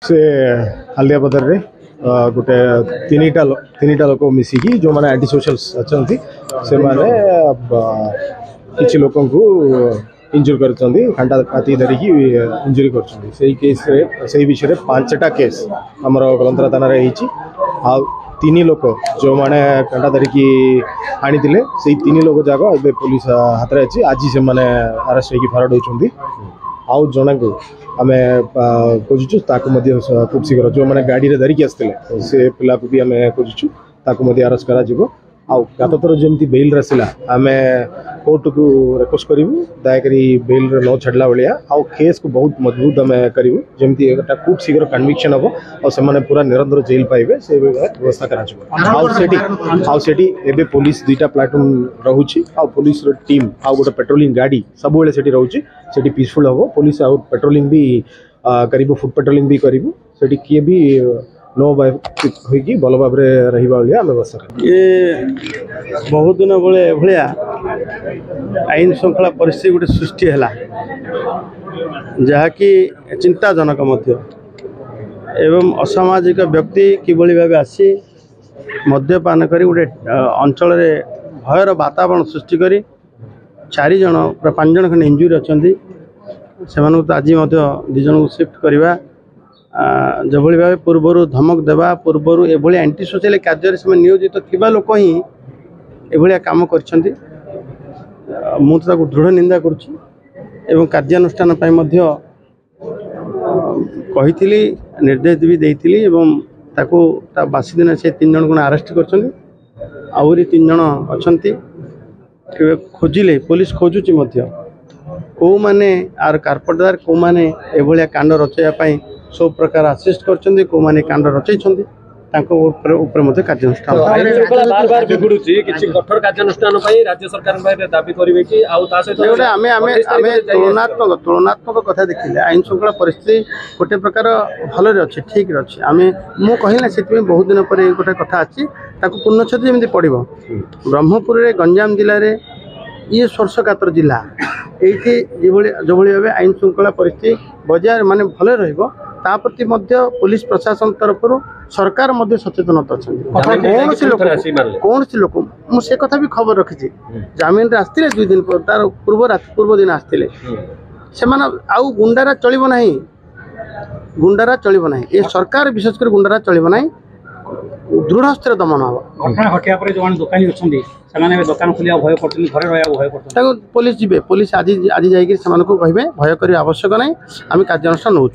से हल्दिया पदर रे गोटे तीन टा लोक मिसिकी जो मैंने एंटी सोशल अच्छा से माने किसी लोक इंजुरी कर घंटा काटी धरिकी इंजुरी कर विषय में 5टा केस आमर गलंतरा थाना आ 3 लोक जो मैंने कंटा धरिकी आनी से 3 लोक जाक ए पुलिस हाथ में अच्छी आज से मैंने अरेस्ट होगी फरवर्ड होती आउ जन को आम खोजुचु खूब शीघ्र जो मैंने गाड़ी में धरिकी आसते से पिला को भी आम खोजुचु अरेस्ट करा गत थर जमी बेल रसला आम कोर्ट को रिक्वेस्ट करूँ दयाकोरी बेल न छाड़ा भाया आउ केस को बहुत मजबूत आम करूँ जमी खूब शीघ्र कन्विक्शन हम और पूरा निरंतर जेल पाइबे से व्यवस्था कर पुलिस 2टा प्लाटून रोचे पुलिस टीम आउ गोटे पेट्रोलिंग गाड़ी सब रोचे पीसफुल हम पुलिस आउ पेट्रोलिंग भी कर फुट पेट्रोलिंग भी करूँ से किए भी नो होगी भल भाव रहा व्यवस्था ये बहुत दिन बड़े भाया आईन श्रृंखला परिस्थिति गोटे सृष्टि है जहाँकि चिंताजनक एवं असामाजिक व्यक्ति किभली भाव आसी मद्यपान कर गोटे अंचल भयर वातावरण सृष्टि कर 4 जन पूरा 5 जन खंड इंजुरी अच्छा से तो आज 2 जन को शिफ्ट करवा जो भाव पूर्वर धमक देवा पूर्वर एभली एंटी सोशल कार्य से नियोजित थिबा लोक ही एभलिया काम करछंती मुझे दृढ़ निंदा करुच्ची एवं कार्यानुष्ठान कही निर्देश भी देती एवं ताको बासी दिन से 3 जन को अरेस्ट कर आहरी 3 जन अच्छा खोजिले पुलिस खोजुची कौ माने आर कारपटदार कौ माने एभलिया कांड रचाई सब प्रकार असिस्ट करछंदी को माने कांड रचैछंदी तांको ऊपर कार्यानुष्ठान बार बार बिगुडुची किछि कठोर कार्यानुष्ठान पई राज्य सरकार पई दाबी करिवे कि आउ ता सहित आमे तुलनात्मक कथा देखिले आईन श्रृंखला परिस्थिति गोटे प्रकार भल रे अछि ठीक रे अछि आमे मु कहिला सेति बहुत दिन पर गोटे कथा अछि ताको पूर्णछेद जेमि पड़िबो ब्रह्मपुर रे गंजाम जिल्ला रे ये स्पर्शकातर जिला ये जो भाव आईन श्रृंखला परिस्थिति बजार माने भले रहिबो ता प्रति मध्य पुलिस प्रशासन तरफ सरकार मध्य सचेतनता अच्छा कौन सी लोक मुझे कथा भी खबर रखी जमीन आसते 2 दिन तार पूर्व दिन आसते से आउ गुंडारा चलो ना ये सरकार विशेषकर गुंडारा चलो ना दृढ़ हस्तर दमन हम घटना घटिया पर जो दुकानी अच्छा दुकान खोलिया भय करते घर रहा भय पुलिस जी पुलिस आज जाकि भय करने आवश्यक ना आम कार्यानुष्ठान नौ।